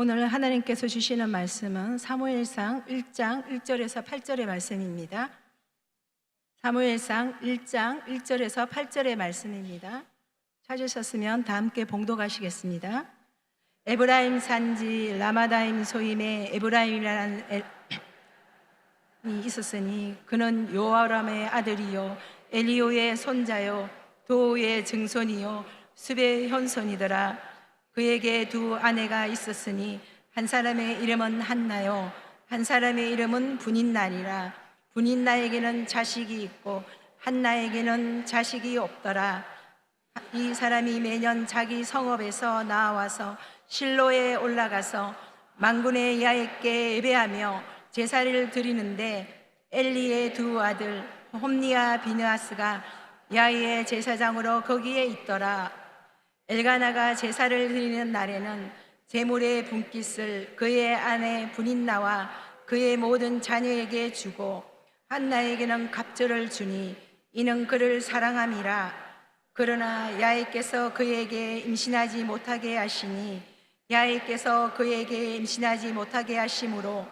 오늘 하나님께서 주시는 말씀은 사무엘상 1장 1절에서 8절의 말씀입니다. 사무엘상 1장 1절에서 8절의 말씀입니다. 찾으셨으면 다 함께 봉독하시겠습니다. 에브라임 산지 라마다임 소임에 에브라임이라는 이 있었으니 그는 요아람의 아들이요 엘리오의 손자요 도의 증손이요 숲의 현손이더라. 그에게 두 아내가 있었으니 한 사람의 이름은 한나요 한 사람의 이름은 분인나니라. 분인나에게는 자식이 있고 한나에게는 자식이 없더라. 이 사람이 매년 자기 성읍에서 나와서 실로에 올라가서 만군의 야훼께 예배하며 제사를 드리는데 엘리의 두 아들 홈니와 비느하스가 야훼의 제사장으로 거기에 있더라. 엘가나가 제사를 드리는 날에는 제물의 분깃을 그의 아내 분인나와 그의 모든 자녀에게 주고 한나에게는 갑절을 주니 이는 그를 사랑함이라. 그러나 야훼께서 그에게 임신하지 못하게 하시니 야훼께서 그에게 임신하지 못하게 하심으로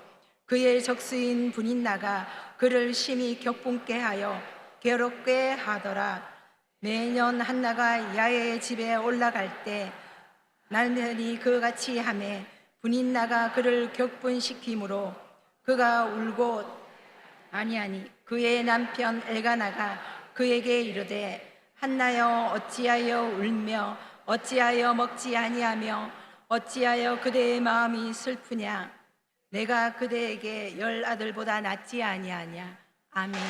그의 적수인 분인나가 그를 심히 격분케 하여 괴롭게 하더라. 매년 한나가 야훼의 집에 올라갈 때 남편이 그같이 하매 분인나가 그를 격분시키므로 그가 울고 아니하니 그의 남편 엘가나가 그에게 이르되 한나여 어찌하여 울며 어찌하여 먹지 아니하며 어찌하여 그대의 마음이 슬프냐. 내가 그대에게 10 아들보다 낫지 아니하냐. 아멘.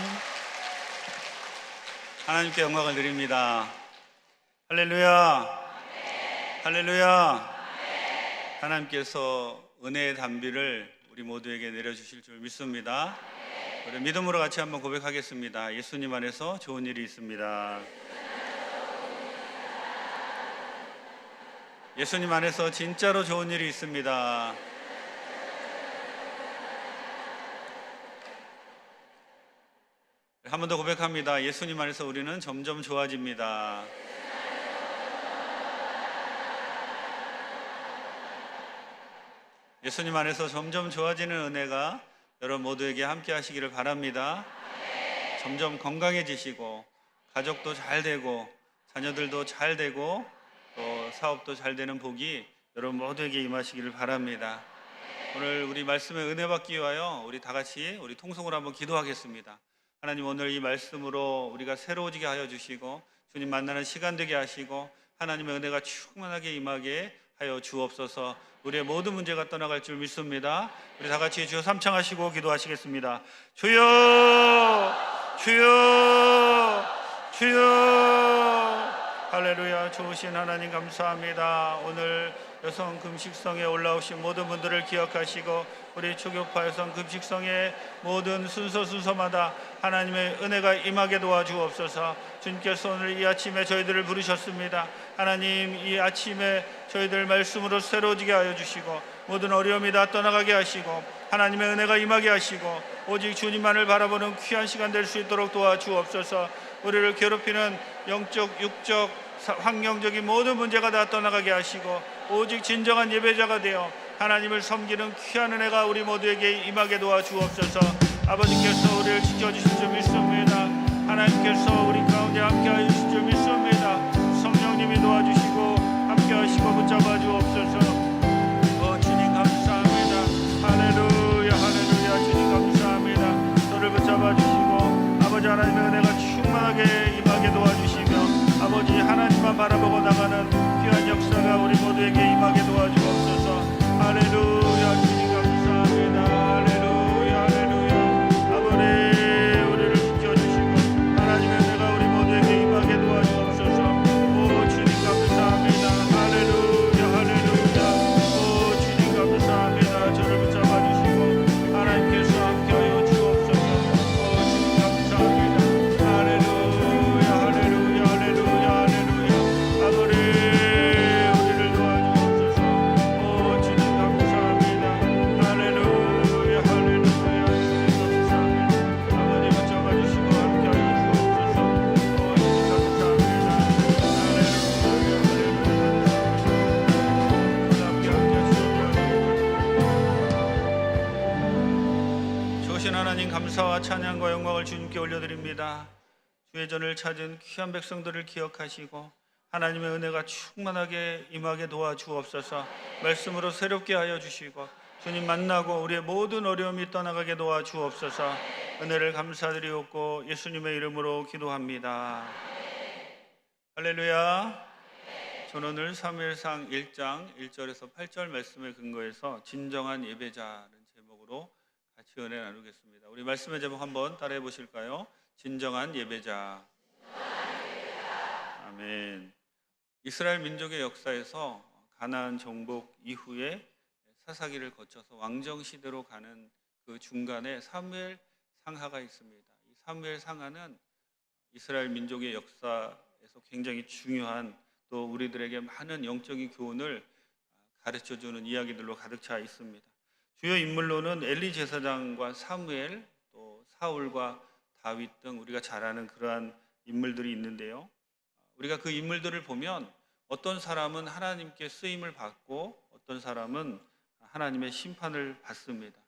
하나님께 영광을 드립니다. 할렐루야. 할렐루야. 하나님께서 은혜의 단비를 우리 모두에게 내려주실 줄 믿습니다. 우리 믿음으로 같이 한번 고백하겠습니다. 예수님 안에서 좋은 일이 있습니다. 예수님 안에서 진짜로 좋은 일이 있습니다. 한 번 더 고백합니다. 예수님 안에서 우리는 점점 좋아집니다. 예수님 안에서 점점 좋아지는 은혜가 여러분 모두에게 함께 하시기를 바랍니다. 점점 건강해지시고 가족도 잘 되고 자녀들도 잘 되고 또 사업도 잘 되는 복이 여러분 모두에게 임하시기를 바랍니다. 오늘 우리 말씀에 은혜 받기 위하여 우리 다 같이 우리 통성으로 한번 기도하겠습니다. 하나님, 오늘 이 말씀으로 우리가 새로워지게 하여 주시고 주님 만나는 시간 되게 하시고 하나님의 은혜가 충만하게 임하게 하여 주옵소서. 우리의 모든 문제가 떠나갈 줄 믿습니다. 우리 다 같이 주여 삼창하시고 기도하시겠습니다. 주여, 주여, 주여. 할렐루야. 좋으신 하나님 감사합니다. 오늘 여성 금식성에 올라오신 모든 분들을 기억하시고 우리 초교파 여성 금식성의 모든 순서마다 하나님의 은혜가 임하게 도와주옵소서. 주님께서 오늘 이 아침에 저희들을 부르셨습니다. 하나님, 이 아침에 저희들 말씀으로 새로워지게 하여 주시고 모든 어려움이 다 떠나가게 하시고 하나님의 은혜가 임하게 하시고 오직 주님만을 바라보는 귀한 시간 될 수 있도록 도와주옵소서. 우리를 괴롭히는 영적, 육적, 환경적인 모든 문제가 다 떠나가게 하시고 오직 진정한 예배자가 되어 하나님을 섬기는 귀한 은혜가 우리 모두에게 임하게 도와주옵소서. 아버지께서 우리를 지켜주실 줄 믿습니다. 하나님께서 우리 가운데 함께하여 주실 줄 믿습니다. 성령님이 도와주시고 함께하시고 붙잡아 주옵소서. 주님 감사합니다. 할렐루야, 할렐루야. 주님 감사합니다. 저를 붙잡아 주시고 아버지 하나님의 은혜가 충만하게 임하게 도와주시며 아버지 하나님만 바라보고 나가는 귀한 역사가 우리 모두에게 임하게 도와주옵소서. 할렐루야. 주님 감사합니다. 할렐루야, 할렐루야. 아버지 우리를 지켜주시고 하나님의 은혜가 우리 모두에게 임하게 도와주옵소서. 오 주님 감사합니다. 할렐루야, 할렐루야. 오 주님 감사합니다. 저를 붙잡아 주시고 하나님께서 함께하여 주옵소서. 오 주님 감사합니다. 할렐루야, 할렐루야, 할렐루야, 할렐루야. 아버지 하나님 감사와 찬양과 영광을 주님께 올려드립니다. 주의 전을 찾은 귀한 백성들을 기억하시고 하나님의 은혜가 충만하게 임하게 도와주옵소서. 말씀으로 새롭게 하여 주시고 주님 만나고 우리의 모든 어려움이 떠나가게 도와주옵소서. 은혜를 감사드리옵고 예수님의 이름으로 기도합니다. 할렐루야. 저는 오늘 사무엘상 1장 1절에서 8절 말씀을 근거해서 진정한 예배자라는 제목으로 같이 은혜 나누겠습니다. 우리 말씀의 제목 한번 따라해 보실까요? 진정한 예배자. 아멘. 이스라엘 민족의 역사에서 가나안 정복 이후에 사사기를 거쳐서 왕정 시대로 가는 그 중간에 사무엘 상하가 있습니다. 이 사무엘 상하는 이스라엘 민족의 역사에서 굉장히 중요한, 또 우리들에게 많은 영적인 교훈을 가르쳐주는 이야기들로 가득 차 있습니다. 주요 인물로는 엘리 제사장과 사무엘, 또 사울과 다윗 등 우리가 잘 아는 그러한 인물들이 있는데요. 우리가 그 인물들을 보면 어떤 사람은 하나님께 쓰임을 받고 어떤 사람은 하나님의 심판을 받습니다.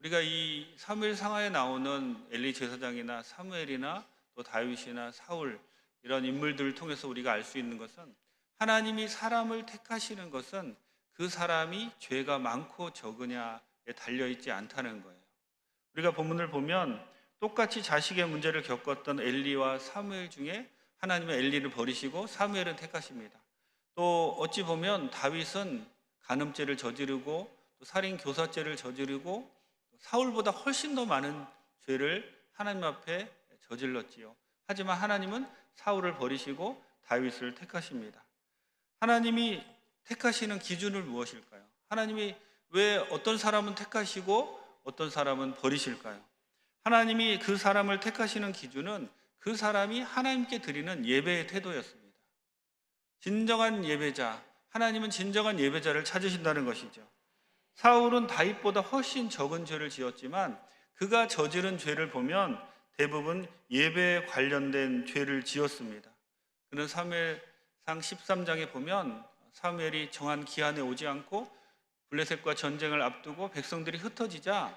우리가 이 사무엘 상하에 나오는 엘리 제사장이나 사무엘이나 또 다윗이나 사울, 이런 인물들을 통해서 우리가 알 수 있는 것은 하나님이 사람을 택하시는 것은 그 사람이 죄가 많고 적으냐에 달려있지 않다는 거예요. 우리가 본문을 보면 똑같이 자식의 문제를 겪었던 엘리와 사무엘 중에 하나님은 엘리를 버리시고 사무엘은 택하십니다. 또 어찌 보면 다윗은 간음죄를 저지르고 또 살인 교사죄를 저지르고 사울보다 훨씬 더 많은 죄를 하나님 앞에 저질렀지요. 하지만 하나님은 사울을 버리시고 다윗을 택하십니다. 하나님이 택하시는 기준은 무엇일까요? 하나님이 왜 어떤 사람은 택하시고 어떤 사람은 버리실까요? 하나님이 그 사람을 택하시는 기준은 그 사람이 하나님께 드리는 예배의 태도였습니다. 진정한 예배자, 하나님은 진정한 예배자를 찾으신다는 것이죠. 사울은 다윗보다 훨씬 적은 죄를 지었지만 그가 저지른 죄를 보면 대부분 예배에 관련된 죄를 지었습니다. 그는 사무엘상 13장에 보면 사무엘이 정한 기한에 오지 않고 블레셋과 전쟁을 앞두고 백성들이 흩어지자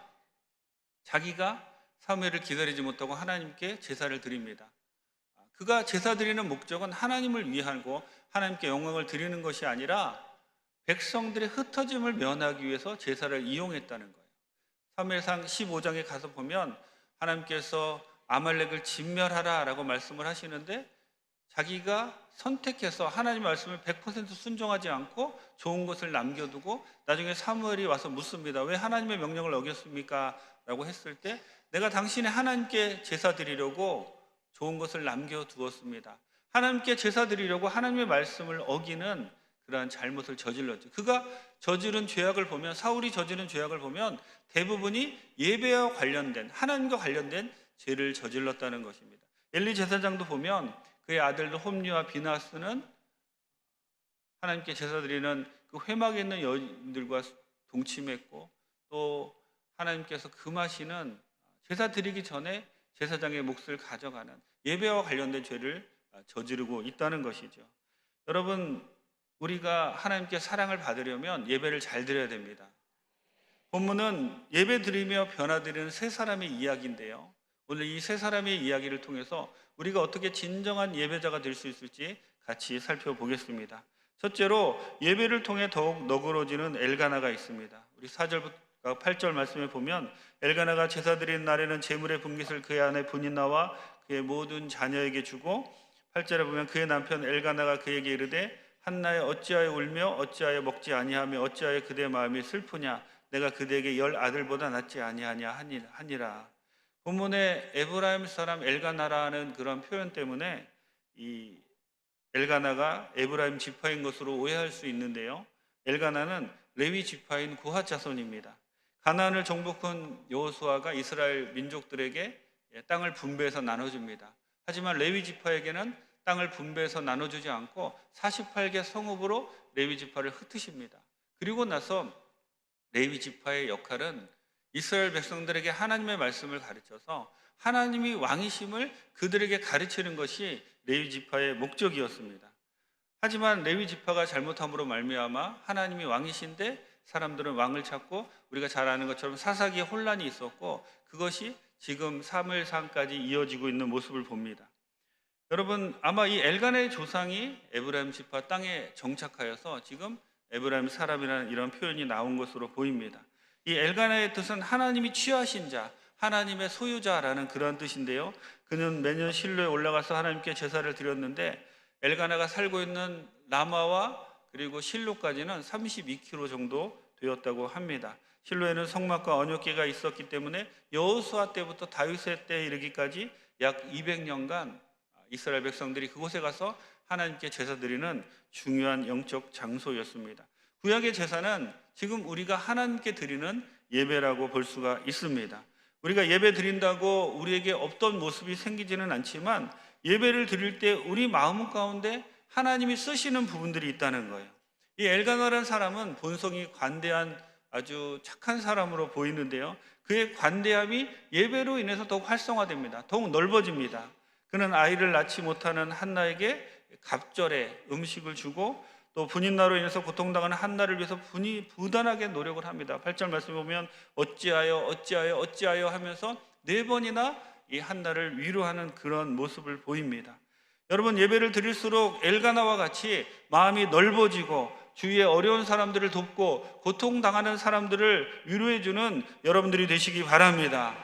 자기가 사무엘을 기다리지 못하고 하나님께 제사를 드립니다. 그가 제사 드리는 목적은 하나님을 위하고 하나님께 영광을 드리는 것이 아니라 백성들의 흩어짐을 면하기 위해서 제사를 이용했다는 거예요. 사무엘상 15장에 가서 보면 하나님께서 아말렉을 진멸하라 라고 말씀을 하시는데 자기가 선택해서 하나님 말씀을 100% 순종하지 않고 좋은 것을 남겨두고 나중에 사무엘이 와서 묻습니다. 왜 하나님의 명령을 어겼습니까? 라고 했을 때 내가 당신의 하나님께 제사 드리려고 좋은 것을 남겨두었습니다. 하나님께 제사 드리려고 하나님의 말씀을 어기는 그러한 잘못을 저질렀죠. 그가 저지른 죄악을 보면, 사울이 저지른 죄악을 보면 대부분이 예배와 관련된, 하나님과 관련된 죄를 저질렀다는 것입니다. 엘리 제사장도 보면 그의 아들들 홈리와 비나스는 하나님께 제사 드리는 그 회막에 있는 여인들과 동침했고 또 하나님께서 금하시는 제사 드리기 전에 제사장의 몫을 가져가는 예배와 관련된 죄를 저지르고 있다는 것이죠. 여러분, 우리가 하나님께 사랑을 받으려면 예배를 잘 드려야 됩니다. 본문은 예배 드리며 변화드리는 세 사람의 이야기인데요. 오늘 이 세 사람의 이야기를 통해서 우리가 어떻게 진정한 예배자가 될 수 있을지 같이 살펴보겠습니다. 첫째로 예배를 통해 더욱 너그러지는 엘가나가 있습니다. 우리 4절부터 8절 말씀에 보면 엘가나가 제사 드리는 날에는 제물의 분깃을 그의 아내 브니나와 그의 모든 자녀에게 주고 8절에 보면 그의 남편 엘가나가 그에게 이르되 한나여 어찌하여 울며 어찌하여 먹지 아니하며 어찌하여 그대 마음이 슬프냐 내가 그대에게 10 아들보다 낫지 아니하냐 하니라. 본문에 에브라임 사람 엘가나라는 그런 표현 때문에 이 엘가나가 에브라임 지파인 것으로 오해할 수 있는데요. 엘가나는 레위 지파인 고핫 자손입니다. 가나안을 정복한 여호수아가 이스라엘 민족들에게 땅을 분배해서 나눠줍니다. 하지만 레위 지파에게는 땅을 분배해서 나눠주지 않고 48개 성읍으로 레위 지파를 흩으십니다. 그리고 나서 레위 지파의 역할은 이스라엘 백성들에게 하나님의 말씀을 가르쳐서 하나님이 왕이심을 그들에게 가르치는 것이 레위 지파의 목적이었습니다. 하지만 레위 지파가 잘못함으로 말미암아 하나님이 왕이신데 사람들은 왕을 찾고 우리가 잘 아는 것처럼 사사기에 혼란이 있었고 그것이 지금 사무엘상까지 이어지고 있는 모습을 봅니다. 여러분, 아마 이 엘간의 조상이 에브라임 지파 땅에 정착하여서 지금 에브라임 사람이라는 이런 표현이 나온 것으로 보입니다. 이 엘간의 뜻은 하나님이 취하신 자, 하나님의 소유자라는 그런 뜻인데요. 그는 매년 실로에 올라가서 하나님께 제사를 드렸는데 엘가나가 살고 있는 라마와 그리고 실로까지는 32km 정도 되었다고 합니다. 실로에는 성막과 언약궤가 있었기 때문에 여호수아 때부터 다윗의 때에 이르기까지 약 200년간 이스라엘 백성들이 그곳에 가서 하나님께 제사 드리는 중요한 영적 장소였습니다. 구약의 제사는 지금 우리가 하나님께 드리는 예배라고 볼 수가 있습니다. 우리가 예배 드린다고 우리에게 없던 모습이 생기지는 않지만 예배를 드릴 때 우리 마음 가운데 하나님이 쓰시는 부분들이 있다는 거예요. 이 엘가나라는 사람은 본성이 관대한 아주 착한 사람으로 보이는데요. 그의 관대함이 예배로 인해서 더욱 활성화됩니다. 더욱 넓어집니다. 그는 아이를 낳지 못하는 한나에게 갑절에 음식을 주고 또 분인나로 인해서 고통당하는 한나를 위해서 부단하게 노력을 합니다. 8절 말씀에 보면 어찌하여 하면서 4번이나 이 한나를 위로하는 그런 모습을 보입니다. 여러분, 예배를 드릴수록 엘가나와 같이 마음이 넓어지고 주위에 어려운 사람들을 돕고 고통당하는 사람들을 위로해주는 여러분들이 되시기 바랍니다.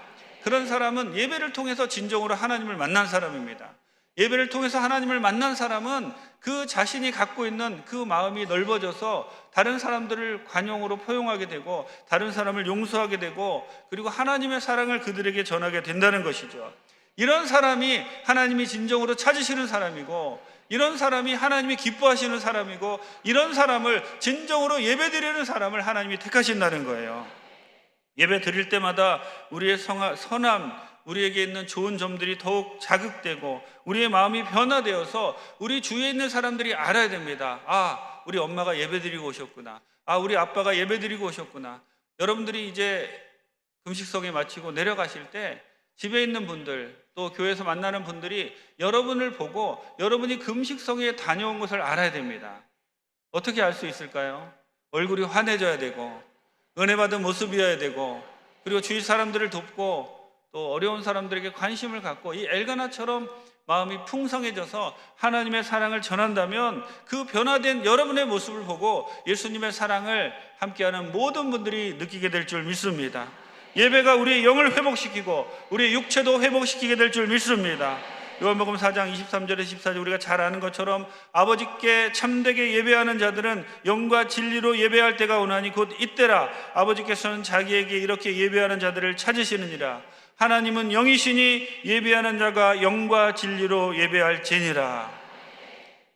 그런 사람은 예배를 통해서 진정으로 하나님을 만난 사람입니다. 예배를 통해서 하나님을 만난 사람은 그 자신이 갖고 있는 그 마음이 넓어져서 다른 사람들을 관용으로 포용하게 되고 다른 사람을 용서하게 되고 그리고 하나님의 사랑을 그들에게 전하게 된다는 것이죠. 이런 사람이 하나님이 진정으로 찾으시는 사람이고 이런 사람이 하나님이 기뻐하시는 사람이고 이런 사람을 진정으로 예배드리는 사람을 하나님이 택하신다는 거예요. 예배 드릴 때마다 우리의 선함, 우리에게 있는 좋은 점들이 더욱 자극되고 우리의 마음이 변화되어서 우리 주위에 있는 사람들이 알아야 됩니다. 아, 우리 엄마가 예배 드리고 오셨구나. 아, 우리 아빠가 예배 드리고 오셨구나. 여러분들이 이제 금식성에 마치고 내려가실 때 집에 있는 분들 또 교회에서 만나는 분들이 여러분을 보고 여러분이 금식성에 다녀온 것을 알아야 됩니다. 어떻게 알 수 있을까요? 얼굴이 환해져야 되고 은혜 받은 모습이어야 되고 그리고 주위 사람들을 돕고 또 어려운 사람들에게 관심을 갖고 이 엘가나처럼 마음이 풍성해져서 하나님의 사랑을 전한다면 그 변화된 여러분의 모습을 보고 예수님의 사랑을 함께하는 모든 분들이 느끼게 될 줄 믿습니다. 예배가 우리의 영을 회복시키고 우리의 육체도 회복시키게 될 줄 믿습니다. 요한복음 4장 23절에 14절 우리가 잘 아는 것처럼 아버지께 참되게 예배하는 자들은 영과 진리로 예배할 때가 오나니 곧 이때라. 아버지께서는 자기에게 이렇게 예배하는 자들을 찾으시느니라. 하나님은 영이시니 예배하는 자가 영과 진리로 예배할지니라.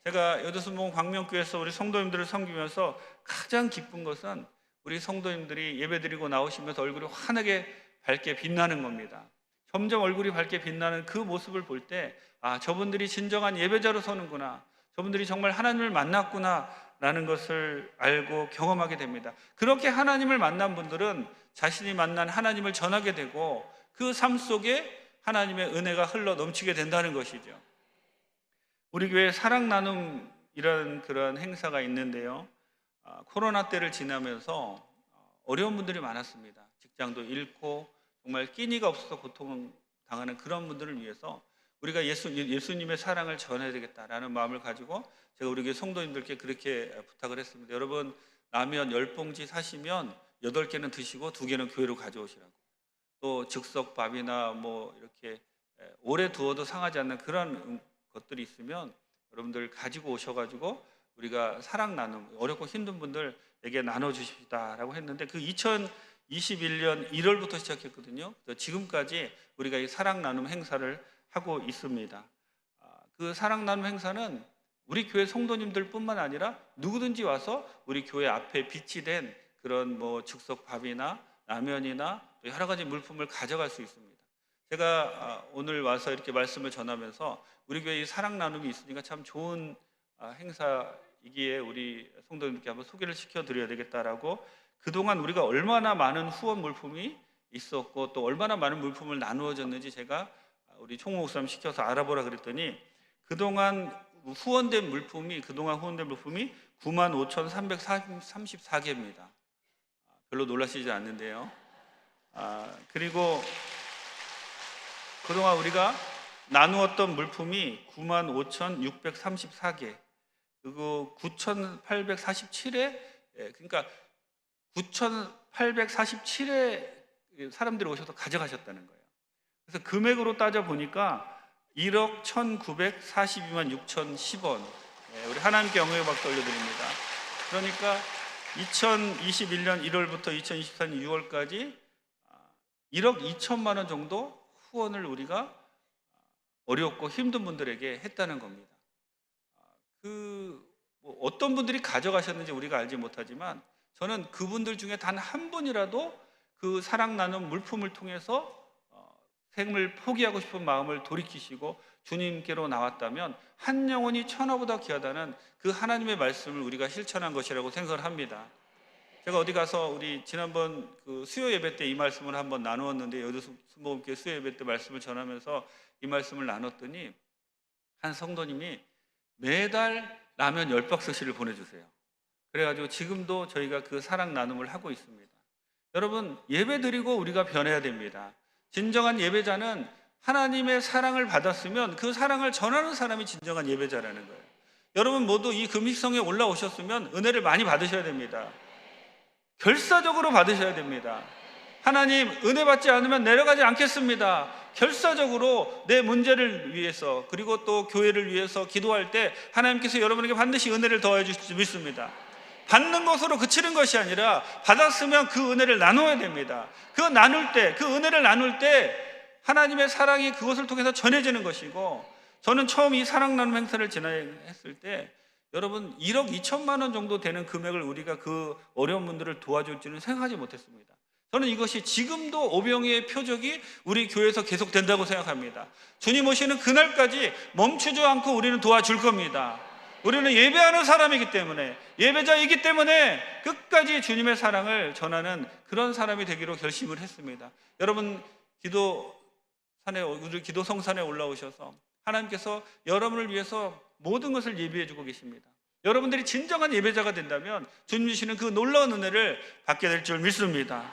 제가 여도순봉 광명교회에서 우리 성도님들을 섬기면서 가장 기쁜 것은 우리 성도님들이 예배드리고 나오시면서 얼굴이 환하게 밝게 빛나는 겁니다. 점점 얼굴이 밝게 빛나는 그 모습을 볼 때 아, 저분들이 진정한 예배자로 서는구나, 저분들이 정말 하나님을 만났구나 라는 것을 알고 경험하게 됩니다. 그렇게 하나님을 만난 분들은 자신이 만난 하나님을 전하게 되고 그 삶 속에 하나님의 은혜가 흘러 넘치게 된다는 것이죠. 우리 교회 사랑 나눔이라는 그런 행사가 있는데요, 코로나 때를 지나면서 어려운 분들이 많았습니다. 직장도 잃고 정말 끼니가 없어서 고통당하는 그런 분들을 위해서 우리가 예수님의 사랑을 전해야 되겠다라는 마음을 가지고 제가 우리 교회 성도님들께 그렇게 부탁을 했습니다. 여러분, 라면 10봉지 사시면 8개는 드시고 2개는 교회로 가져오시라고. 또 즉석밥이나 뭐 이렇게 오래 두어도 상하지 않는 그런 것들이 있으면 여러분들 가지고 오셔가지고 우리가 사랑 나눔, 어렵고 힘든 분들에게 나눠주십시다라고 했는데 그 2021년 1월부터 시작했거든요. 지금까지 우리가 이 사랑 나눔 행사를 하고 있습니다. 그 사랑 나눔 행사는 우리 교회 성도님들 뿐만 아니라 누구든지 와서 우리 교회 앞에 비치된 그런 뭐 즉석밥이나 라면이나 또 여러 가지 물품을 가져갈 수 있습니다. 제가 오늘 와서 이렇게 말씀을 전하면서 우리 교회에 사랑 나눔이 있으니까 참 좋은 행사이기에 우리 성도님들께 한번 소개를 시켜드려야 되겠다라고, 그동안 우리가 얼마나 많은 후원 물품이 있었고 또 얼마나 많은 물품을 나누어졌는지 제가 우리 총무 목사님 시켜서 알아보라 그랬더니 그동안 후원된 물품이 95,334개입니다. 별로 놀라시지 않는데요. 그리고 그동안 우리가 나누었던 물품이 95,634개, 그리고 9,847회, 그러니까 9,847회 사람들이 오셔서 가져가셨다는 거예요. 그래서 금액으로 따져 보니까 1억 1,942만 6,010원. 우리 하나님께 영광의 박수 올려드립니다. 그러니까 2021년 1월부터 2024년 6월까지 1억 2천만 원 정도 후원을 우리가 어렵고 힘든 분들에게 했다는 겁니다. 뭐 어떤 분들이 가져가셨는지 우리가 알지 못하지만 저는 그분들 중에 단 한 분이라도 그 사랑 나눔 물품을 통해서 생을 포기하고 싶은 마음을 돌이키시고 주님께로 나왔다면 한 영혼이 천하보다 귀하다는 그 하나님의 말씀을 우리가 실천한 것이라고 생각을 합니다. 제가 어디 가서 우리 지난번 그 수요 예배 때 이 말씀을 한번 나누었는데, 여주 순복음교회 수요 예배 때 말씀을 전하면서 이 말씀을 나눴더니 한 성도님이 매달 라면 10박스씩을 보내주세요. 그래가지고 지금도 저희가 그 사랑 나눔을 하고 있습니다. 여러분, 예배 드리고 우리가 변해야 됩니다. 진정한 예배자는 하나님의 사랑을 받았으면 그 사랑을 전하는 사람이 진정한 예배자라는 거예요. 여러분 모두 이 금식성에 올라오셨으면 은혜를 많이 받으셔야 됩니다. 결사적으로 받으셔야 됩니다. 하나님, 은혜 받지 않으면 내려가지 않겠습니다. 결사적으로 내 문제를 위해서, 그리고 또 교회를 위해서 기도할 때 하나님께서 여러분에게 반드시 은혜를 더해 주실 줄 믿습니다. 받는 것으로 그치는 것이 아니라 받았으면 그 은혜를 나눠야 됩니다. 그 나눌 때, 그 은혜를 나눌 때 하나님의 사랑이 그것을 통해서 전해지는 것이고, 저는 처음 이 사랑 나눔 행사를 진행했을 때 여러분 1억 2천만 원 정도 되는 금액을 우리가 그 어려운 분들을 도와줄지는 생각하지 못했습니다. 저는 이것이 지금도 오병이의 표적이 우리 교회에서 계속된다고 생각합니다. 주님 오시는 그날까지 멈추지 않고 우리는 도와줄 겁니다. 우리는 예배하는 사람이기 때문에, 예배자이기 때문에 끝까지 주님의 사랑을 전하는 그런 사람이 되기로 결심을 했습니다. 여러분 우리 기도 성산에 올라오셔서 하나님께서 여러분을 위해서 모든 것을 예비해 주고 계십니다. 여러분들이 진정한 예배자가 된다면 주님 주시는 그 놀라운 은혜를 받게 될 줄 믿습니다.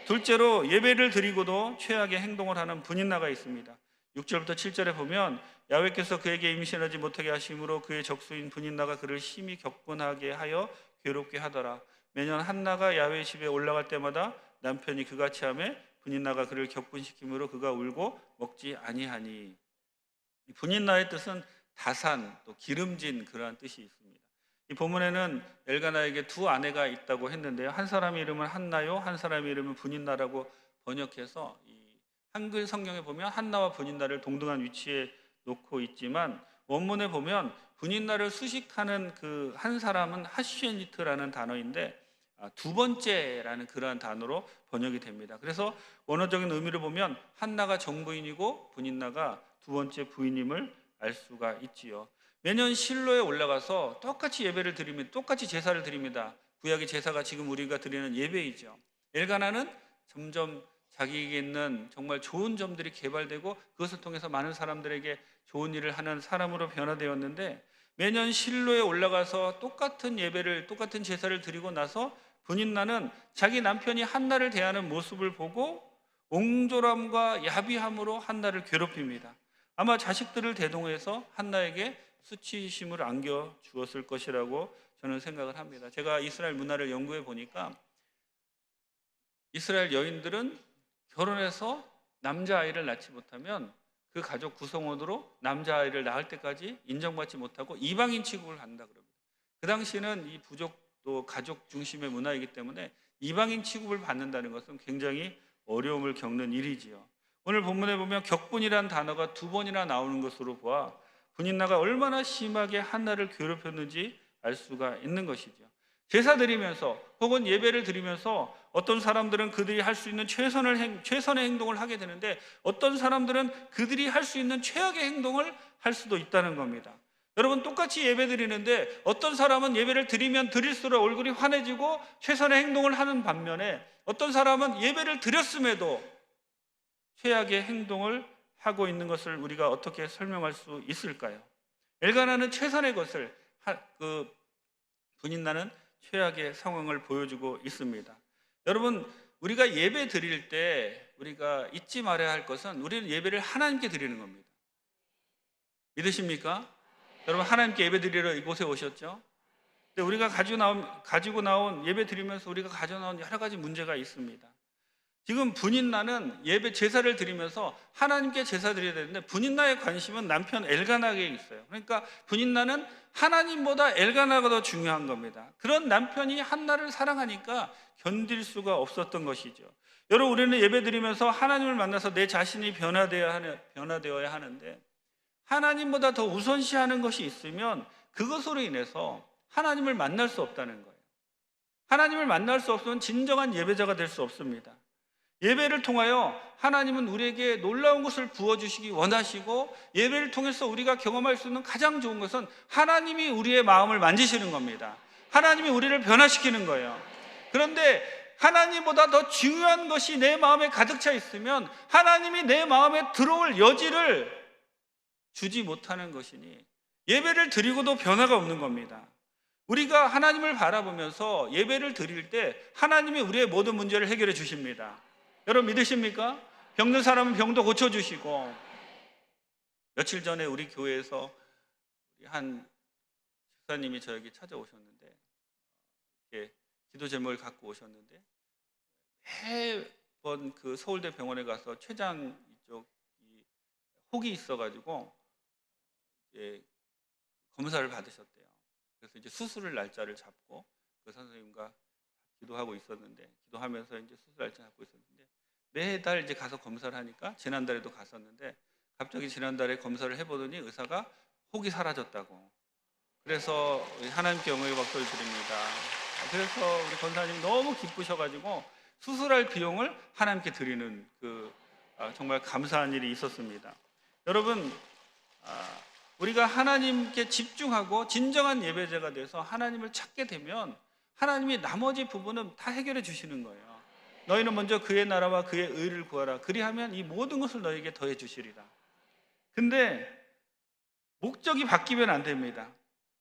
둘째로, 예배를 드리고도 최악의 행동을 하는 분인나가 있습니다. 6절부터 7절에 보면 야훼께서 그에게 임신하지 못하게 하심으로 그의 적수인 분인나가 그를 심히 격분하게 하여 괴롭게 하더라. 매년 한나가 야훼 집에 올라갈 때마다 남편이 그같이 하매 분인나가 그를 격분시키므로 그가 울고 먹지 아니하니. 분인나의 뜻은 다산, 또 기름진 그러한 뜻이 있습니다. 이 본문에는 엘가나에게 두 아내가 있다고 했는데요, 한 사람의 이름은 한나요, 한 사람의 이름은 분인나라고 번역해서 이 한글 성경에 보면 한나와 분인나를 동등한 위치에 놓고 있지만 원문에 보면 분인나를 수식하는 그 한 사람은 하슈에니트라는 단어인데 두 번째라는 그러한 단어로 번역이 됩니다. 그래서 원어적인 의미를 보면 한나가 정부인이고 분인나가 두 번째 부인임을 알 수가 있지요. 매년 실로에 올라가서 똑같이 예배를 드리면 똑같이 제사를 드립니다. 구약의 제사가 지금 우리가 드리는 예배이죠. 엘가나는 점점 자기에게 있는 정말 좋은 점들이 개발되고 그것을 통해서 많은 사람들에게 좋은 일을 하는 사람으로 변화되었는데, 매년 실로에 올라가서 똑같은 예배를, 똑같은 제사를 드리고 나서 분인나는 자기 남편이 한나를 대하는 모습을 보고 옹졸함과 야비함으로 한나를 괴롭힙니다. 아마 자식들을 대동해서 한나에게 수치심을 안겨 주었을 것이라고 저는 생각을 합니다. 제가 이스라엘 문화를 연구해 보니까 이스라엘 여인들은 결혼해서 남자아이를 낳지 못하면 그 가족 구성원으로 남자아이를 낳을 때까지 인정받지 못하고 이방인 취급을 한다 그럽니다. 그 당시에는 이 부족도 가족 중심의 문화이기 때문에 이방인 취급을 받는다는 것은 굉장히 어려움을 겪는 일이지요. 오늘 본문에 보면 격분이라는 단어가 두 번이나 나오는 것으로 보아 분인나가 얼마나 심하게 한나를 괴롭혔는지 알 수가 있는 것이죠. 제사 드리면서 혹은 예배를 드리면서 어떤 사람들은 그들이 할 수 있는 최선의 행동을 하게 되는데, 어떤 사람들은 그들이 할 수 있는 최악의 행동을 할 수도 있다는 겁니다. 여러분, 똑같이 예배 드리는데 어떤 사람은 예배를 드리면 드릴수록 얼굴이 환해지고 최선의 행동을 하는 반면에, 어떤 사람은 예배를 드렸음에도 최악의 행동을 하고 있는 것을 우리가 어떻게 설명할 수 있을까요? 엘가나는 최선의 것을, 분인나는 최악의 상황을 보여주고 있습니다. 여러분, 우리가 예배 드릴 때 우리가 잊지 말아야 할 것은 우리는 예배를 하나님께 드리는 겁니다. 믿으십니까? 여러분, 하나님께 예배 드리러 이곳에 오셨죠? 근데 우리가 가지고 나온 예배 드리면서 우리가 가져 나온 여러 가지 문제가 있습니다. 지금 분인나는 예배 제사를 드리면서 하나님께 제사 드려야 되는데 분인나의 관심은 남편 엘가나에게 있어요. 그러니까 분인나는 하나님보다 엘가나가 더 중요한 겁니다. 그런 남편이 한나를 사랑하니까 견딜 수가 없었던 것이죠. 여러분, 우리는 예배 드리면서 하나님을 만나서 내 자신이 변화되어야 하는데 하나님보다 더 우선시하는 것이 있으면 그것으로 인해서 하나님을 만날 수 없다는 거예요. 하나님을 만날 수 없으면 진정한 예배자가 될 수 없습니다. 예배를 통하여 하나님은 우리에게 놀라운 것을 부어주시기 원하시고, 예배를 통해서 우리가 경험할 수 있는 가장 좋은 것은 하나님이 우리의 마음을 만지시는 겁니다. 하나님이 우리를 변화시키는 거예요. 그런데 하나님보다 더 중요한 것이 내 마음에 가득 차 있으면 하나님이 내 마음에 들어올 여지를 주지 못하는 것이니 예배를 드리고도 변화가 없는 겁니다. 우리가 하나님을 바라보면서 예배를 드릴 때 하나님이 우리의 모든 문제를 해결해 주십니다. 여러분, 믿으십니까? 병든 사람은 병도 고쳐주시고, 며칠 전에 우리 교회에서 한 집사님이 저에게 찾아오셨는데, 이렇게 기도 제목을 갖고 오셨는데, 매번 그 서울대 병원에 가서 췌장 이쪽 혹이 있어가지고 이제 검사를 받으셨대요. 그래서 이제 수술을 날짜를 잡고 그 선생님과 기도하고 있었는데, 기도하면서 이제 수술 날짜 잡고 있었는데, 매달 이제 가서 검사를 하니까, 지난달에도 갔었는데 갑자기 지난달에 검사를 해보더니 의사가 혹이 사라졌다고. 그래서 하나님께 영광의 박수를 드립니다. 그래서 우리 권사님이 너무 기쁘셔가지고 수술할 비용을 하나님께 드리는 정말 감사한 일이 있었습니다. 여러분, 우리가 하나님께 집중하고 진정한 예배자가 돼서 하나님을 찾게 되면 하나님이 나머지 부분은 다 해결해 주시는 거예요. 너희는 먼저 그의 나라와 그의 의를 구하라. 그리하면 이 모든 것을 너희에게 더해 주시리라. 근데 목적이 바뀌면 안 됩니다.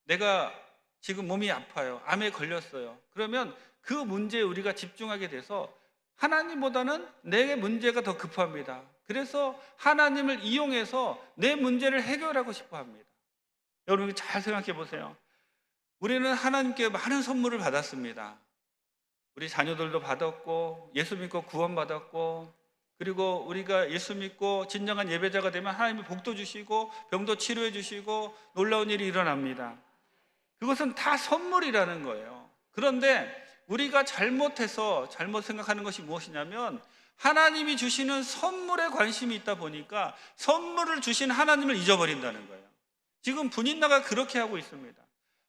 내가 지금 몸이 아파요. 암에 걸렸어요. 그러면 그 문제에 우리가 집중하게 돼서 하나님보다는 내 문제가 더 급합니다. 그래서 하나님을 이용해서 내 문제를 해결하고 싶어 합니다. 여러분, 잘 생각해 보세요. 우리는 하나님께 많은 선물을 받았습니다. 우리 자녀들도 받았고, 예수 믿고 구원받았고, 그리고 우리가 예수 믿고 진정한 예배자가 되면 하나님이 복도 주시고 병도 치료해 주시고 놀라운 일이 일어납니다. 그것은 다 선물이라는 거예요. 그런데 우리가 잘못 생각하는 것이 무엇이냐면, 하나님이 주시는 선물에 관심이 있다 보니까 선물을 주신 하나님을 잊어버린다는 거예요. 지금 분인나가 그렇게 하고 있습니다.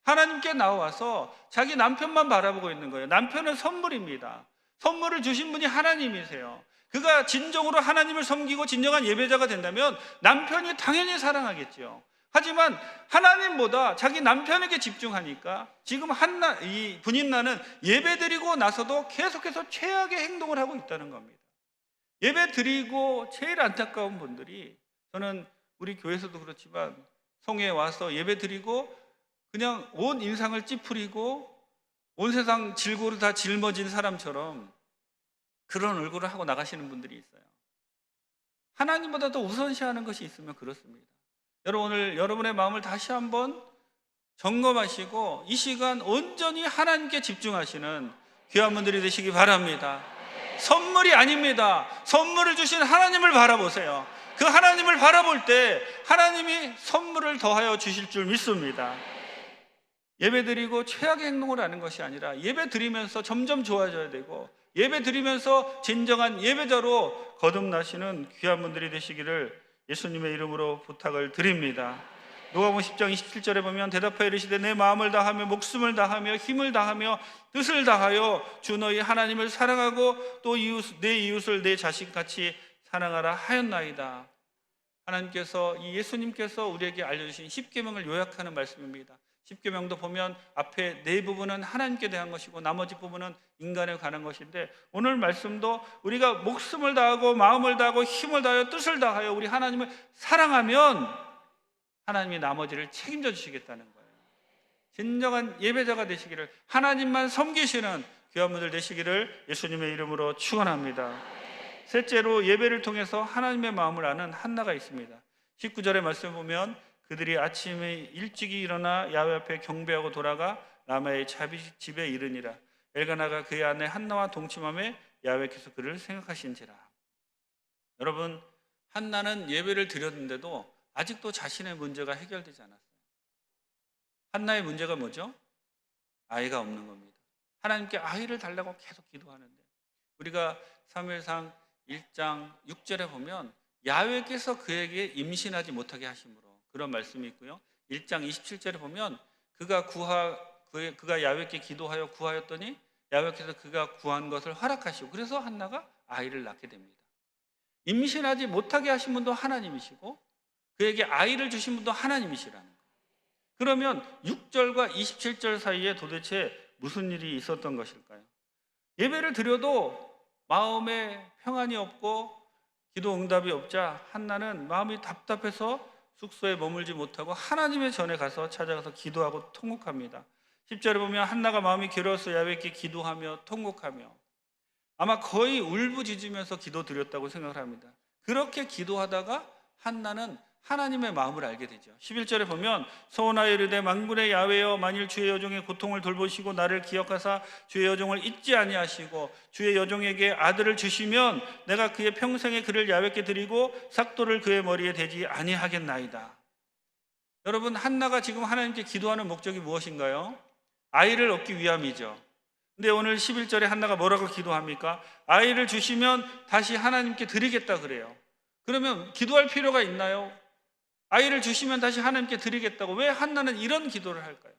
하나님께 나와서 자기 남편만 바라보고 있는 거예요. 남편은 선물입니다. 선물을 주신 분이 하나님이세요. 그가 진정으로 하나님을 섬기고 진정한 예배자가 된다면 남편이 당연히 사랑하겠죠. 하지만 하나님보다 자기 남편에게 집중하니까 지금 이 분인나는 예배드리고 나서도 계속해서 최악의 행동을 하고 있다는 겁니다. 예배드리고 제일 안타까운 분들이, 저는 우리 교회에서도 그렇지만 성회에 와서 예배드리고 그냥 온 인상을 찌푸리고 온 세상 질고를 다 짊어진 사람처럼 그런 얼굴을 하고 나가시는 분들이 있어요. 하나님보다 더 우선시하는 것이 있으면 그렇습니다. 여러분, 오늘 여러분의 마음을 다시 한번 점검하시고 이 시간 온전히 하나님께 집중하시는 귀한 분들이 되시기 바랍니다. 선물이 아닙니다. 선물을 주신 하나님을 바라보세요. 그 하나님을 바라볼 때 하나님이 선물을 더하여 주실 줄 믿습니다. 예배드리고 최악의 행동을 하는 것이 아니라 예배드리면서 점점 좋아져야 되고, 예배드리면서 진정한 예배자로 거듭나시는 귀한 분들이 되시기를 예수님의 이름으로 부탁을 드립니다. 누가복음 10장 27절에 보면 대답하여 이르시되 내 마음을 다하며 목숨을 다하며 힘을 다하며 뜻을 다하여 주 너희 하나님을 사랑하고 또 내 이웃을 내 자식같이 사랑하라 하였나이다. 하나님께서, 이 예수님께서 우리에게 알려주신 10계명을 요약하는 말씀입니다. 10계명도 보면 앞에 네 부분은 하나님께 대한 것이고 나머지 부분은 인간에 관한 것인데, 오늘 말씀도 우리가 목숨을 다하고 마음을 다하고 힘을 다하여 뜻을 다하여 우리 하나님을 사랑하면 하나님이 나머지를 책임져 주시겠다는 거예요. 진정한 예배자가 되시기를, 하나님만 섬기시는 귀한 분들 되시기를 예수님의 이름으로 축원합니다. 셋째로 예배를 통해서 하나님의 마음을 아는 한나가 있습니다. 19절의 말씀 보면 그들이 아침에 일찍이 일어나 야훼 앞에 경배하고 돌아가 라마의 집에 이르니라. 엘가나가 그의 아내 한나와 동침함에 야훼께서 그를 생각하신지라. 여러분, 한나는 예배를 드렸는데도 아직도 자신의 문제가 해결되지 않았어요. 한나의 문제가 뭐죠? 아이가 없는 겁니다. 하나님께 아이를 달라고 계속 기도하는데, 우리가 사무엘상 1장 6절에 보면 야훼께서 그에게 임신하지 못하게 하심으로 그런 말씀이 있고요. 1장 27절에 보면 그가 야훼께 기도하여 구하였더니 야훼께서 그가 구한 것을 허락하시고 그래서 한나가 아이를 낳게 됩니다. 임신하지 못하게 하신 분도 하나님이시고 그에게 아이를 주신 분도 하나님이시라는 거예요. 그러면 6절과 27절 사이에 도대체 무슨 일이 있었던 것일까요? 예배를 드려도 마음에 평안이 없고 기도 응답이 없자 한나는 마음이 답답해서 숙소에 머물지 못하고 하나님의 전에 가서 찾아가서 기도하고 통곡합니다. 10절에 보면 한나가 마음이 괴로워서 야훼께 기도하며 통곡하며 아마 거의 울부짖으면서 기도드렸다고 생각을 합니다. 그렇게 기도하다가 한나는 하나님의 마음을 알게 되죠. 11절에 보면 소원하여 이르되 만군의 야훼여 만일 주의 여종의 고통을 돌보시고 나를 기억하사 주의 여종을 잊지 아니하시고 주의 여종에게 아들을 주시면 내가 그의 평생에 그를 야훼께 드리고 삭도를 그의 머리에 대지 아니하겠나이다. 여러분, 한나가 지금 하나님께 기도하는 목적이 무엇인가요? 아이를 얻기 위함이죠. 근데 오늘 11절에 한나가 뭐라고 기도합니까? 아이를 주시면 다시 하나님께 드리겠다 그래요. 그러면 기도할 필요가 있나요? 아이를 주시면 다시 하나님께 드리겠다고 왜 한나는 이런 기도를 할까요?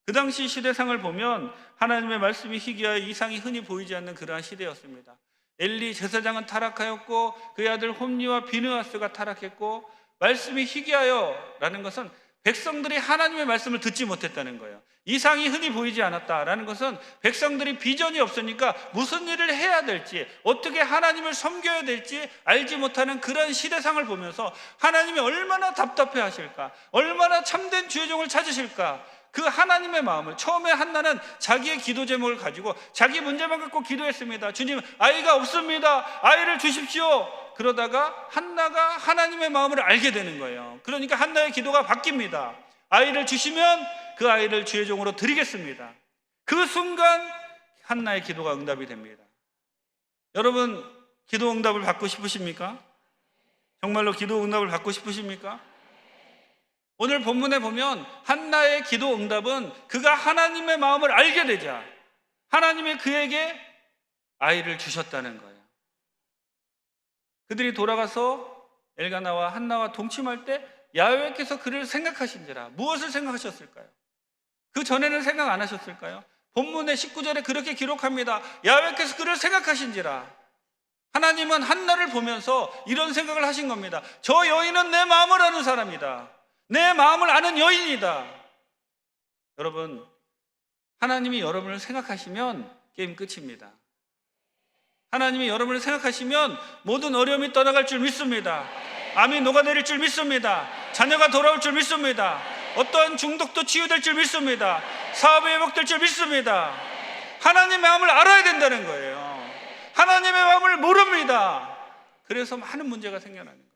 그 당시 시대상을 보면 하나님의 말씀이 희귀하여 이상이 흔히 보이지 않는 그러한 시대였습니다. 엘리 제사장은 타락하였고 그의 아들 홈리와 비느하스가 타락했고 말씀이 희귀하여 라는 것은 백성들이 하나님의 말씀을 듣지 못했다는 거예요. 이상이 흔히 보이지 않았다라는 것은 백성들이 비전이 없으니까 무슨 일을 해야 될지, 어떻게 하나님을 섬겨야 될지 알지 못하는 그런 시대상을 보면서 하나님이 얼마나 답답해 하실까, 얼마나 참된 주의 종을 찾으실까, 그 하나님의 마음을, 처음에 한나는 자기의 기도 제목을 가지고 자기 문제만 갖고 기도했습니다. 주님, 아이가 없습니다. 아이를 주십시오. 그러다가 한나가 하나님의 마음을 알게 되는 거예요. 그러니까 한나의 기도가 바뀝니다. 아이를 주시면 그 아이를 주의 종으로 드리겠습니다. 그 순간 한나의 기도가 응답이 됩니다. 여러분, 기도 응답을 받고 싶으십니까? 정말로 기도 응답을 받고 싶으십니까? 오늘 본문에 보면 한나의 기도 응답은 그가 하나님의 마음을 알게 되자 하나님이 그에게 아이를 주셨다는 거예요. 그들이 돌아가서 엘가나와 한나와 동침할 때 야훼께서 그를 생각하신지라. 무엇을 생각하셨을까요? 그 전에는 생각 안 하셨을까요? 본문의 19절에 그렇게 기록합니다. 야훼께서 그를 생각하신지라. 하나님은 한나를 보면서 이런 생각을 하신 겁니다. 저 여인은 내 마음을 아는 사람이다. 내 마음을 아는 여인이다. 여러분, 하나님이 여러분을 생각하시면 게임 끝입니다. 하나님이 여러분을 생각하시면 모든 어려움이 떠나갈 줄 믿습니다. 암이 녹아내릴 줄 믿습니다. 자녀가 돌아올 줄 믿습니다. 어떠한 중독도 치유될 줄 믿습니다. 사업이 회복될 줄 믿습니다. 하나님의 마음을 알아야 된다는 거예요. 하나님의 마음을 모릅니다. 그래서 많은 문제가 생겨나는 거예요.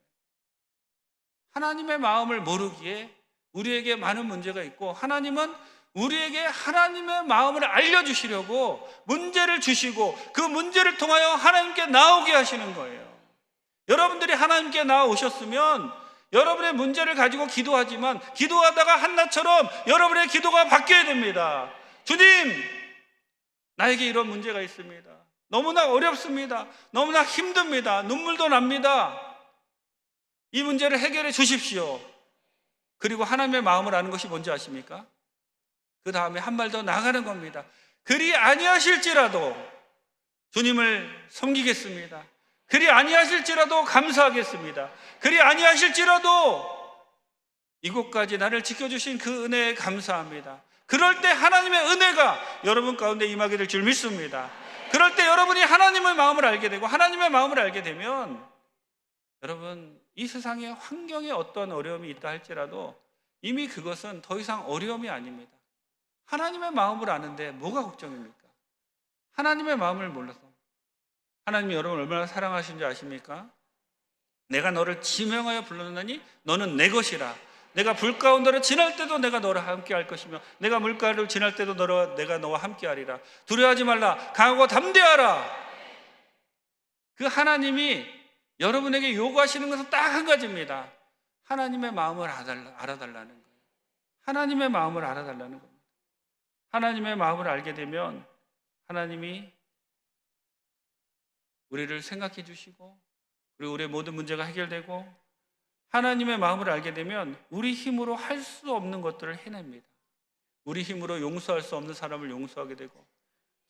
하나님의 마음을 모르기에 우리에게 많은 문제가 있고, 하나님은 우리에게 하나님의 마음을 알려주시려고 문제를 주시고 그 문제를 통하여 하나님께 나오게 하시는 거예요. 여러분들이 하나님께 나오셨으면 여러분의 문제를 가지고 기도하지만 기도하다가 한나처럼 여러분의 기도가 바뀌어야 됩니다. 주님, 나에게 이런 문제가 있습니다. 너무나 어렵습니다. 너무나 힘듭니다. 눈물도 납니다. 이 문제를 해결해 주십시오. 그리고 하나님의 마음을 아는 것이 뭔지 아십니까? 그 다음에 한 발 더 나가는 겁니다. 그리 아니하실지라도 주님을 섬기겠습니다. 그리 아니하실지라도 감사하겠습니다. 그리 아니하실지라도 이곳까지 나를 지켜주신 그 은혜에 감사합니다. 그럴 때 하나님의 은혜가 여러분 가운데 임하게 될 줄 믿습니다. 그럴 때 여러분이 하나님의 마음을 알게 되고 하나님의 마음을 알게 되면 여러분, 이 세상에 환경에 어떠한 어려움이 있다 할지라도 이미 그것은 더 이상 어려움이 아닙니다. 하나님의 마음을 아는데 뭐가 걱정입니까? 하나님의 마음을 몰라서. 하나님이 여러분을 얼마나 사랑하시는지 아십니까? 내가 너를 지명하여 불렀나니 너는 내 것이라. 내가 불 가운데로 지날 때도 내가 너를 함께 할 것이며 내가 물가를 지날 때도 내가 너와 함께 하리라. 두려워하지 말라. 강하고 담대하라. 그 하나님이 여러분에게 요구하시는 것은 딱 한 가지입니다. 하나님의 마음을 알아달라는 거예요. 하나님의 마음을 알아달라는 겁니다. 하나님의 마음을 알게 되면 하나님이 우리를 생각해 주시고 그리고 우리의 모든 문제가 해결되고 하나님의 마음을 알게 되면 우리 힘으로 할 수 없는 것들을 해냅니다. 우리 힘으로 용서할 수 없는 사람을 용서하게 되고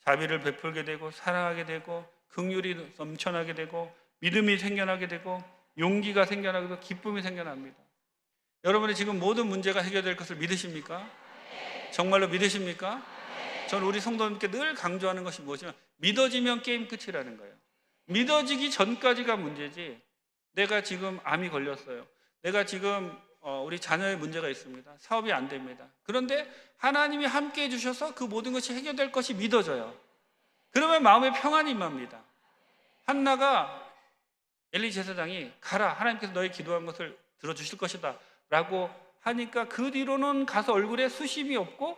자비를 베풀게 되고 사랑하게 되고 긍휼이 넘쳐나게 되고 믿음이 생겨나게 되고 용기가 생겨나게 되고 기쁨이 생겨납니다. 여러분이 지금 모든 문제가 해결될 것을 믿으십니까? 정말로 믿으십니까? 저는 우리 성도님께 늘 강조하는 것이 무엇이냐면 믿어지면 게임 끝이라는 거예요. 믿어지기 전까지가 문제지 내가 지금 암이 걸렸어요. 내가 지금 우리 자녀의 문제가 있습니다. 사업이 안 됩니다. 그런데 하나님이 함께 해주셔서 그 모든 것이 해결될 것이 믿어져요. 그러면 마음에 평안이 임합니다. 한나가 엘리 제사장이 가라, 하나님께서 너의 기도한 것을 들어주실 것이다 라고 하니까 그 뒤로는 가서 얼굴에 수심이 없고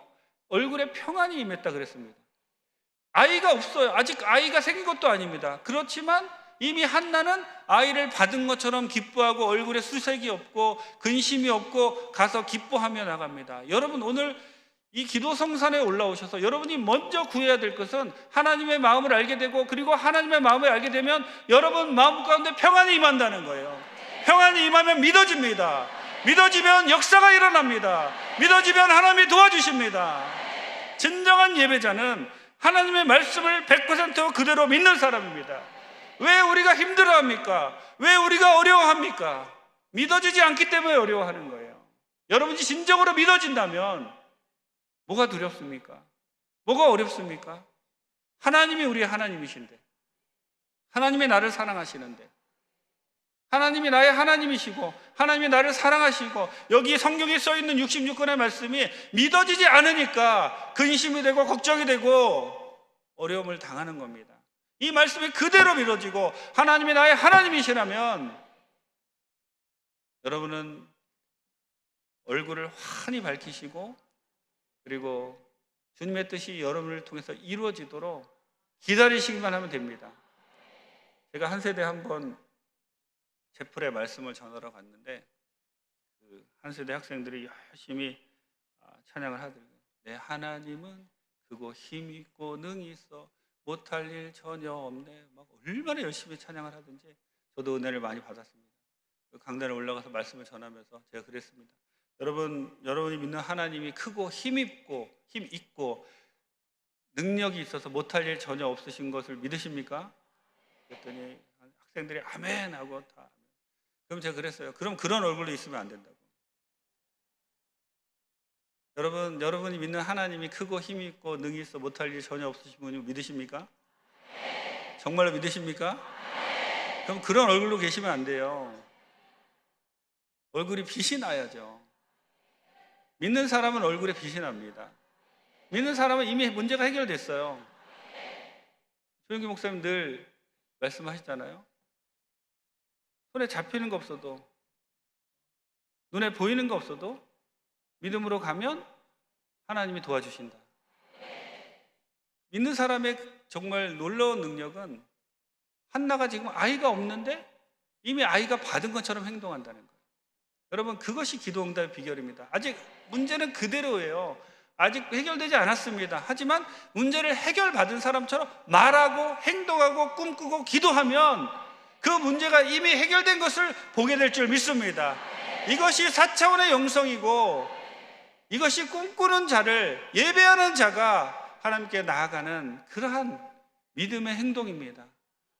얼굴에 평안이 임했다 그랬습니다. 아이가 없어요. 아직 아이가 생긴 것도 아닙니다. 그렇지만 이미 한나는 아이를 받은 것처럼 기뻐하고 얼굴에 수색이 없고 근심이 없고 가서 기뻐하며 나갑니다. 여러분 오늘 이 기도 성산에 올라오셔서 여러분이 먼저 구해야 될 것은 하나님의 마음을 알게 되고 그리고 하나님의 마음을 알게 되면 여러분 마음 가운데 평안이 임한다는 거예요. 평안이 임하면 믿어집니다. 믿어지면 역사가 일어납니다. 믿어지면 하나님이 도와주십니다. 진정한 예배자는 하나님의 말씀을 100% 그대로 믿는 사람입니다. 왜 우리가 힘들어합니까? 왜 우리가 어려워합니까? 믿어지지 않기 때문에 어려워하는 거예요. 여러분이 진정으로 믿어진다면 뭐가 두렵습니까? 뭐가 어렵습니까? 하나님이 우리의 하나님이신데, 하나님이 나를 사랑하시는데, 하나님이 나의 하나님이시고 하나님이 나를 사랑하시고 여기 성경에 써있는 66권의 말씀이 믿어지지 않으니까 근심이 되고 걱정이 되고 어려움을 당하는 겁니다. 이 말씀이 그대로 믿어지고 하나님이 나의 하나님이시라면 여러분은 얼굴을 환히 밝히시고 그리고 주님의 뜻이 여러분을 통해서 이루어지도록 기다리시기만 하면 됩니다. 제가 한 세대 한번 채플의 말씀을 전하러 갔는데 그 한 세대 학생들이 열심히 찬양을 하더라고요. 내 하나님은 크고 힘 있고 능이 있어 못할 일 전혀 없네. 막 얼마나 열심히 찬양을 하든지 저도 은혜를 많이 받았습니다. 강단에 올라가서 말씀을 전하면서 제가 그랬습니다. 여러분이 믿는 하나님이 크고 힘 있고 능력이 있어서 못할 일 전혀 없으신 것을 믿으십니까? 그랬더니 학생들이 아멘 하고 다. 그럼 제가 그랬어요. 그럼 그런 얼굴로 있으면 안 된다고. 여러분이 믿는 하나님이 크고 힘이 있고 능이 있어 못할 일 전혀 없으신 분이 믿으십니까? 정말로 믿으십니까? 그럼 그런 얼굴로 계시면 안 돼요. 얼굴이 빛이 나야죠. 믿는 사람은 얼굴에 빛이 납니다. 믿는 사람은 이미 문제가 해결됐어요. 조영기 목사님 늘 말씀하시잖아요. 손에 잡히는 거 없어도 눈에 보이는 거 없어도 믿음으로 가면 하나님이 도와주신다. 믿는 사람의 정말 놀라운 능력은 한나가 지금 아이가 없는데 이미 아이가 받은 것처럼 행동한다는 거예요. 여러분 그것이 기도 응답의 비결입니다. 아직 문제는 그대로예요. 아직 해결되지 않았습니다. 하지만 문제를 해결받은 사람처럼 말하고 행동하고 꿈꾸고 기도하면 그 문제가 이미 해결된 것을 보게 될 줄 믿습니다. 이것이 4차원의 영성이고 이것이 꿈꾸는 자를 예배하는 자가 하나님께 나아가는 그러한 믿음의 행동입니다.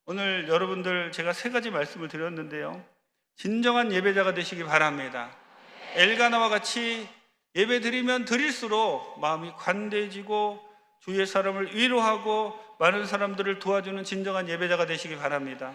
오늘 여러분들 제가 3가지 말씀을 드렸는데요. 진정한 예배자가 되시기 바랍니다. 엘가나와 같이 예배 드리면 드릴수록 마음이 관대해지고 주위의 사람을 위로하고 많은 사람들을 도와주는 진정한 예배자가 되시기 바랍니다.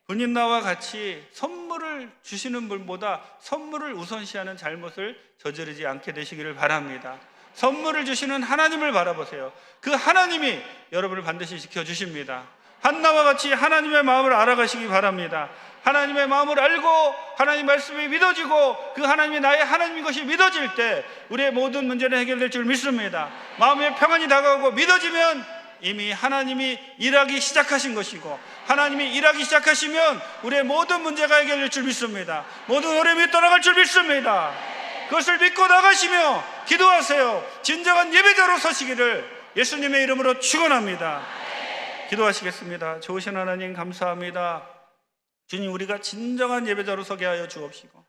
분인나와 같이 선물을 주시는 분보다 선물을 우선시하는 잘못을 저지르지 않게 되시기를 바랍니다. 선물을 주시는 하나님을 바라보세요. 그 하나님이 여러분을 반드시 지켜주십니다. 한나와 같이 하나님의 마음을 알아가시기 바랍니다. 하나님의 마음을 알고 하나님 말씀이 믿어지고 그 하나님이 나의 하나님인 것이 믿어질 때 우리의 모든 문제는 해결될 줄 믿습니다. 마음의 평안이 다가오고 믿어지면 이미 하나님이 일하기 시작하신 것이고, 하나님이 일하기 시작하시면 우리의 모든 문제가 해결될 줄 믿습니다. 모든 어려움이 떠나갈 줄 믿습니다. 그것을 믿고 나가시며 기도하세요. 진정한 예배자로 서시기를 예수님의 이름으로 축원합니다. 기도하시겠습니다. 좋으신 하나님 감사합니다. 주님, 우리가 진정한 예배자로 서게 하여 주옵시고,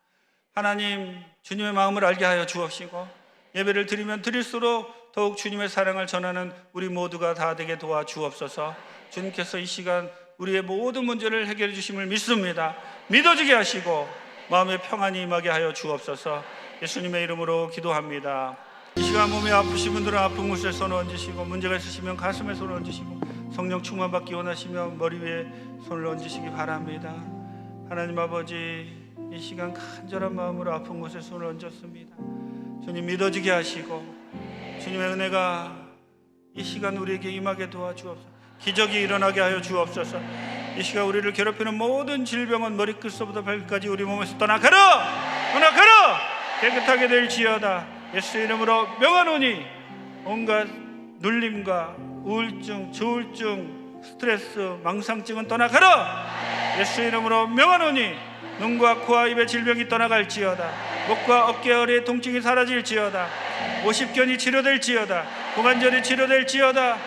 하나님 주님의 마음을 알게 하여 주옵시고, 예배를 드리면 드릴수록 더욱 주님의 사랑을 전하는 우리 모두가 다 되게 도와주옵소서. 주님께서 이 시간 우리의 모든 문제를 해결해 주심을 믿습니다. 믿어지게 하시고 마음의 평안이 임하게 하여 주옵소서. 예수님의 이름으로 기도합니다. 이 시간 몸이 아프신 분들은 아픈 곳에 손을 얹으시고, 문제가 있으시면 가슴에 손을 얹으시고, 성령 충만받기 원하시면 머리 위에 손을 얹으시기 바랍니다. 하나님 아버지, 이 시간 간절한 마음으로 아픈 곳에 손을 얹었습니다. 주님, 믿어지게 하시고 주님의 은혜가 이 시간 우리에게 임하게 도와주옵소서. 기적이 일어나게 하여 주옵소서. 이 시간 우리를 괴롭히는 모든 질병은 머리끝서부터 발끝까지 우리 몸에서 떠나가라! 떠나가라! 깨끗하게 될지어다. 예수 이름으로 명하노니 온갖 눌림과 우울증, 조울증, 스트레스, 망상증은 떠나가라! 예수 이름으로 명하노니 눈과 코와 입의 질병이 떠나갈지어다. 목과 어깨, 허리의 통증이 사라질지어다. 오십견이 치료될지어다. 고관절이 치료될지어다.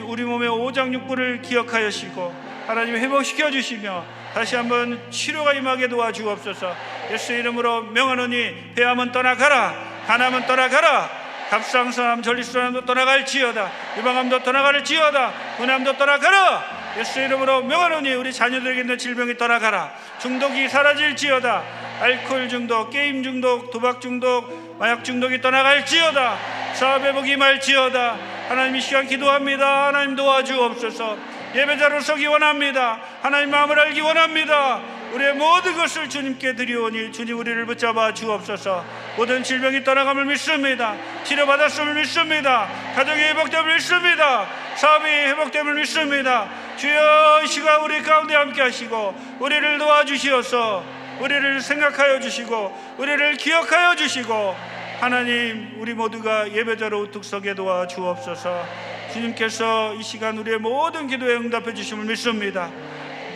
우리 몸의 오장육부를 기억하여시고 하나님 회복시켜 주시며 다시 한번 치료가 임하게 도와주옵소서. 예수 이름으로 명하노니 폐암은 떠나가라. 간암은 떠나가라. 갑상선암, 전립선암도 떠나갈지어다. 유방암도 떠나갈지어다. 분암도 떠나가라. 예수 이름으로 명하노니 우리 자녀들에게 있는 질병이 떠나가라. 중독이 사라질지어다. 알코올 중독, 게임 중독, 도박 중독, 마약 중독이 떠나갈지어다. 사업 회복이 임할지어다. 하나님 이 시간 기도합니다. 하나님 도와주옵소서. 예배자로 서기 원합니다. 하나님 마음을 알기 원합니다. 우리의 모든 것을 주님께 드리오니 주님 우리를 붙잡아 주옵소서. 모든 질병이 떠나감을 믿습니다. 치료받았음을 믿습니다. 가정이 회복됨을 믿습니다. 사업이 회복됨을 믿습니다. 주여, 이 시간 우리 가운데 함께 하시고 우리를 도와주시어서 우리를 생각하여 주시고 우리를 기억하여 주시고, 하나님 우리 모두가 예배자로 우뚝 서게 도와주옵소서. 주님께서 이 시간 우리의 모든 기도에 응답해 주심을 믿습니다.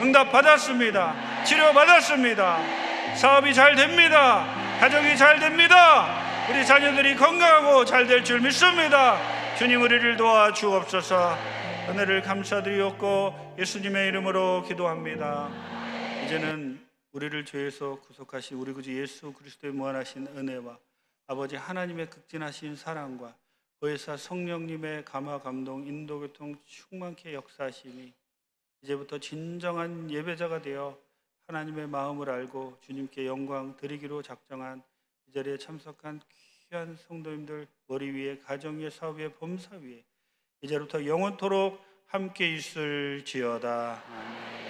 응답 받았습니다. 치료 받았습니다. 사업이 잘 됩니다. 가정이 잘 됩니다. 우리 자녀들이 건강하고 잘 될 줄 믿습니다. 주님 우리를 도와주옵소서. 은혜를 감사드리옵고 예수님의 이름으로 기도합니다. 이제는 우리를 죄에서 구속하신 우리 구주 예수 그리스도의 무한하신 은혜와 아버지 하나님의 극진하신 사랑과 보혜사 성령님의 감화 감동 인도 교통 충만케 역사하시니 이제부터 진정한 예배자가 되어 하나님의 마음을 알고 주님께 영광 드리기로 작정한 이 자리에 참석한 귀한 성도님들 머리 위에, 가정 위에, 사업 위에, 범사 위에 이제부터 영원토록 함께 있을지어다. 아멘.